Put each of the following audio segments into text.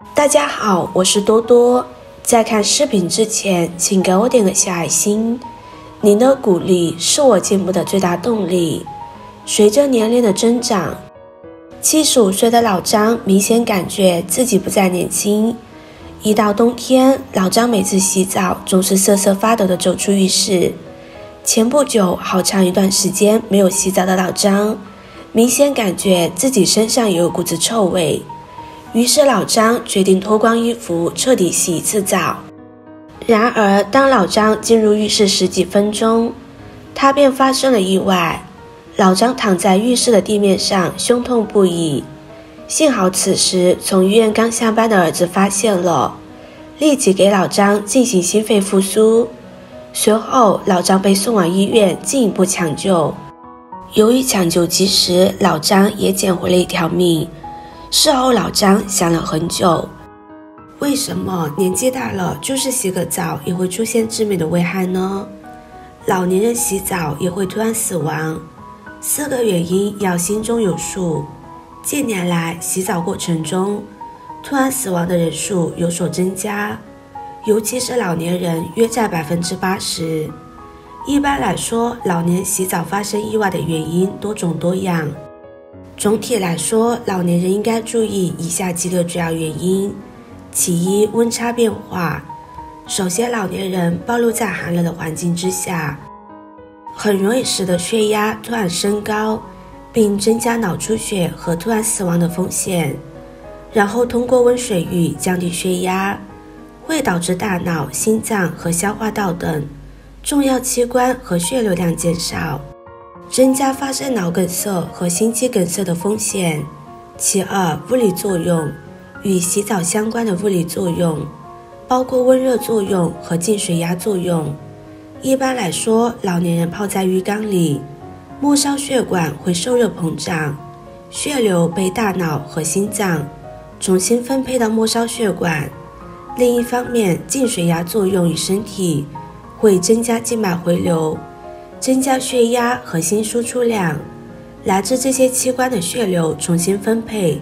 大家好，我是多多。在看视频之前，请给我点个小爱心，您的鼓励是我进步的最大动力。随着年龄的增长，75岁的老张明显感觉自己不再年轻。一到冬天，老张每次洗澡总是瑟瑟发抖地走出浴室。前不久，好长一段时间没有洗澡的老张，明显感觉自己身上有一股子臭味。于是老张决定脱光衣服彻底洗一次澡。然而当老张进入浴室10几分钟，他便发生了意外。老张躺在浴室的地面上，胸痛不已。幸好此时从医院刚下班的儿子发现了，立即给老张进行心肺复苏。随后老张被送往医院进一步抢救。由于抢救及时，老张也捡回了一条命。事后老张想了很久，为什么年纪大了就是洗个澡也会出现致命的危害呢？老年人洗澡也会突然死亡，4个原因要心中有数。近年来洗澡过程中突然死亡的人数有所增加，尤其是老年人约占80%。一般来说，老年洗澡发生意外的原因多种多样。总体来说，老年人应该注意以下几个主要原因。其一，温差变化。首先，老年人暴露在寒冷的环境之下，很容易使得血压突然升高，并增加脑出血和突然死亡的风险。然后通过温水浴降低血压，会导致大脑、心脏和消化道等重要器官和血流量减少，增加发生脑梗塞和心肌梗塞的风险。其二，物理作用。与洗澡相关的物理作用包括温热作用和静水压作用。一般来说，老年人泡在浴缸里，末梢血管会受热膨胀，血流被大脑和心脏重新分配到末梢血管。另一方面，静水压作用与身体会增加静脉回流，增加血压和心输出量，来自这些器官的血流重新分配，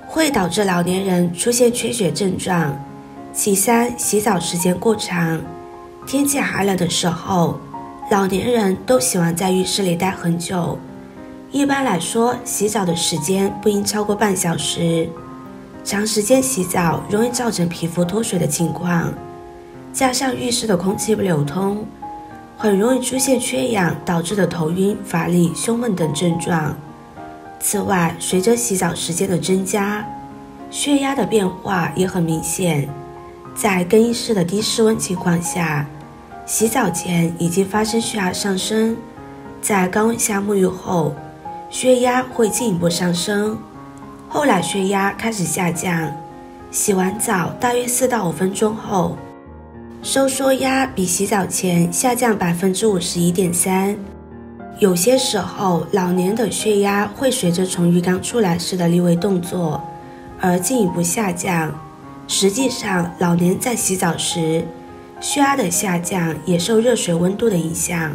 会导致老年人出现缺血症状。其三，洗澡时间过长。天气寒冷的时候，老年人都喜欢在浴室里待很久。一般来说，洗澡的时间不应超过半小时。长时间洗澡容易造成皮肤脱水的情况，加上浴室的空气不流通，很容易出现缺氧导致的头晕、乏力、胸闷等症状。此外，随着洗澡时间的增加，血压的变化也很明显。在更衣室的低室温情况下，洗澡前已经发生血压上升，在高温下沐浴后，血压会进一步上升，后来血压开始下降。洗完澡大约4到5分钟后，收缩压比洗澡前下降51.3%。有些时候，老年的血压会随着从浴缸出来时的立位动作而进一步下降。实际上，老年在洗澡时，血压的下降也受热水温度的影响，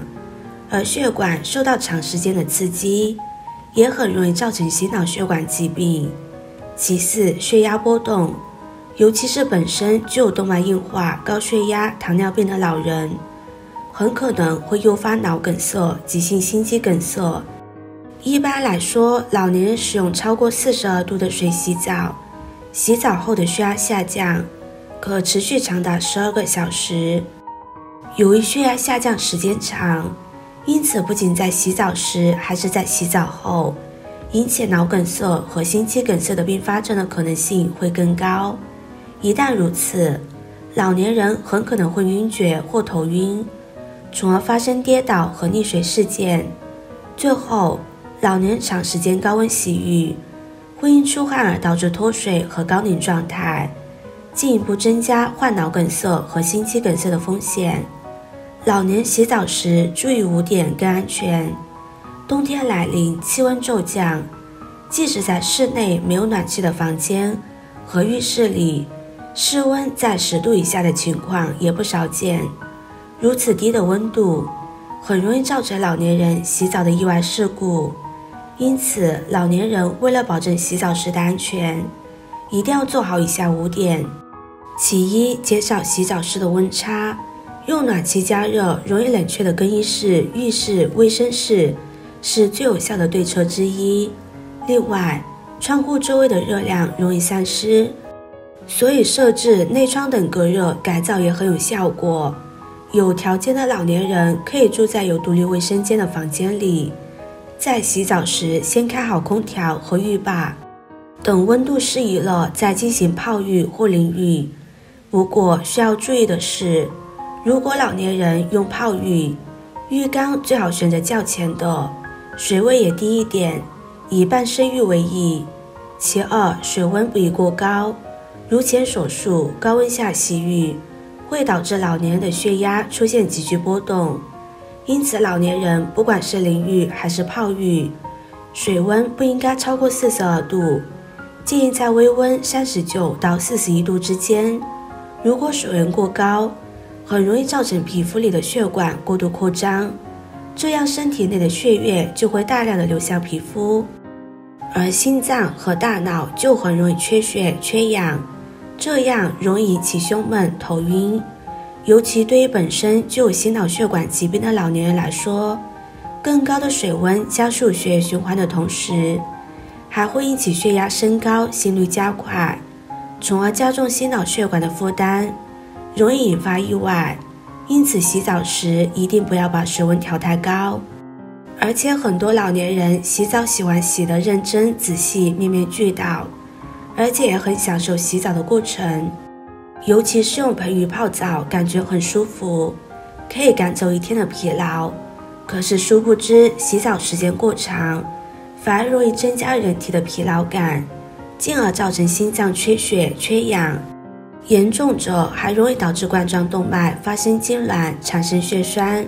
而血管受到长时间的刺激，也很容易造成心脑血管疾病。其次，血压波动，尤其是本身具有动脉硬化、高血压、糖尿病的老人，很可能会诱发脑梗塞、急性心肌梗塞。一般来说，老年人使用超过42度的水洗澡，洗澡后的血压下降可持续长达12个小时。由于血压下降时间长，因此不仅在洗澡时还是在洗澡后，引起脑梗塞和心肌梗塞的并发症的可能性会更高。一旦如此，老年人很可能会晕厥或头晕，从而发生跌倒和溺水事件。最后，老年人长时间高温洗浴会因出汗而导致脱水和高凝状态，进一步增加患脑梗塞和心肌梗塞的风险。老年洗澡时注意5点更安全。冬天来临，气温骤降，即使在室内没有暖气的房间和浴室里，室温在10度以下的情况也不少见。如此低的温度很容易造成老年人洗澡的意外事故。因此，老年人为了保证洗澡时的安全，一定要做好以下5点。其一，减少洗澡时的温差，用暖气加热容易冷却的更衣室、浴室、卫生室是最有效的对策之一。另外，窗户周围的热量容易散失，所以设置内窗等隔热改造也很有效果。有条件的老年人可以住在有独立卫生间的房间里，在洗澡时先开好空调和浴霸，等温度适宜了再进行泡浴或淋浴。不过需要注意的是，如果老年人用泡浴，浴缸最好选择较浅的，水位也低一点，以半身浴为宜。其二，水温不宜过高，如前所述，高温下洗浴会导致老年人的血压出现急剧波动，因此老年人不管是淋浴还是泡浴，水温不应该超过42度，建议在微温39到41度之间。如果水温过高，很容易造成皮肤里的血管过度扩张，这样身体内的血液就会大量的流向皮肤，而心脏和大脑就很容易缺血缺氧，这样容易引起胸闷头晕。尤其对于本身就有心脑血管疾病的老年人来说，更高的水温加速血液循环的同时，还会引起血压升高，心率加快，从而加重心脑血管的负担，容易引发意外。因此洗澡时一定不要把水温调太高。而且很多老年人洗澡喜欢洗得认真仔细，面面俱到，而且也很享受洗澡的过程，尤其是用盆浴泡澡，感觉很舒服，可以赶走一天的疲劳。可是殊不知，洗澡时间过长，反而容易增加人体的疲劳感，进而造成心脏缺血缺氧，严重者还容易导致冠状动脉发生痉挛，产生血栓。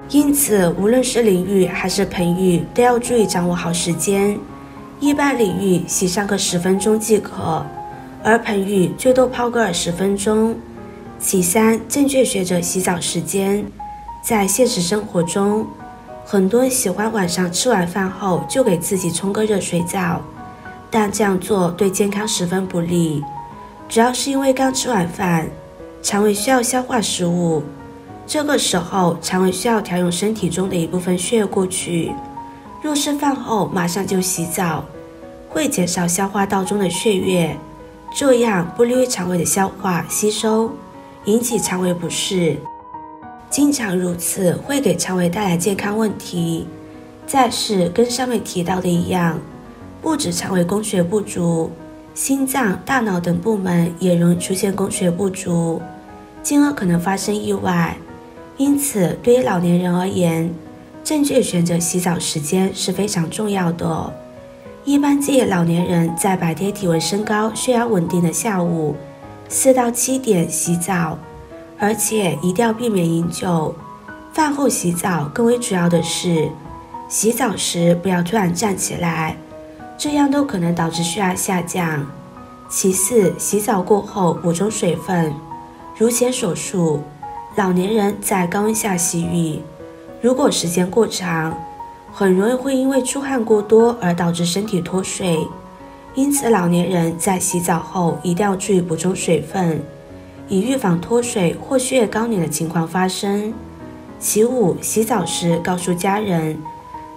因此无论是淋浴还是盆浴，都要注意掌握好时间。一般淋浴洗上个10分钟即可，而盆浴最多泡个20分钟。其三，正确选择洗澡时间。在现实生活中，很多人喜欢晚上吃完饭后就给自己冲个热水澡，但这样做对健康十分不利。主要是因为刚吃完饭，肠胃需要消化食物，这个时候肠胃需要调用身体中的一部分血液过去。若是饭后马上就洗澡，会减少消化道中的血液，这样不利于肠胃的消化吸收，引起肠胃不适。经常如此会给肠胃带来健康问题。再是跟上面提到的一样，不止肠胃供血不足，心脏、大脑等部门也容易出现供血不足，进而可能发生意外。因此对于老年人而言，正确选择洗澡时间是非常重要的。一般建议老年人在白天体温升高、血压稳定的下午4到7点洗澡，而且一定要避免饮酒。饭后洗澡更为主要的是，洗澡时不要突然站起来，这样都可能导致血压下降。其次，洗澡过后补充水分。如前所述，老年人在高温下洗浴，如果时间过长，很容易会因为出汗过多而导致身体脱水。因此老年人在洗澡后一定要注意补充水分，以预防脱水或血液高粘的情况发生。其五，洗澡时告诉家人，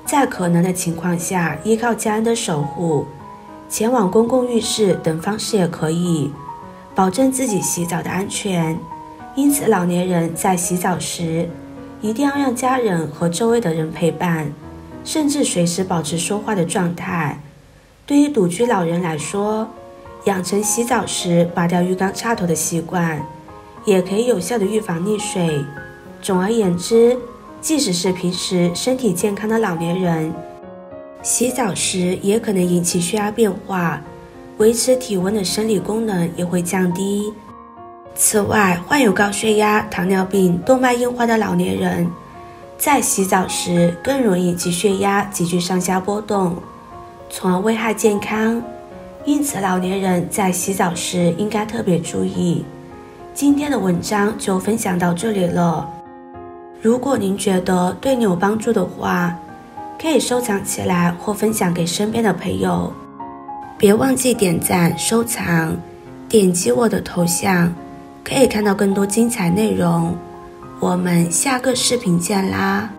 在可能的情况下依靠家人的守护，前往公共浴室等方式也可以，保证自己洗澡的安全。因此老年人在洗澡时一定要让家人和周围的人陪伴，甚至随时保持说话的状态。对于独居老人来说，养成洗澡时拔掉浴缸插头的习惯，也可以有效的预防溺水。总而言之，即使是平时身体健康的老年人，洗澡时也可能引起血压变化，维持体温的生理功能也会降低。此外，患有高血压、糖尿病、动脉硬化的老年人，在洗澡时更容易引起血压急剧上下波动，从而危害健康。因此老年人在洗澡时应该特别注意。今天的文章就分享到这里了。如果您觉得对你有帮助的话，可以收藏起来或分享给身边的朋友。别忘记点赞、收藏，点击我的头像，可以看到更多精彩内容。我们下个视频见啦！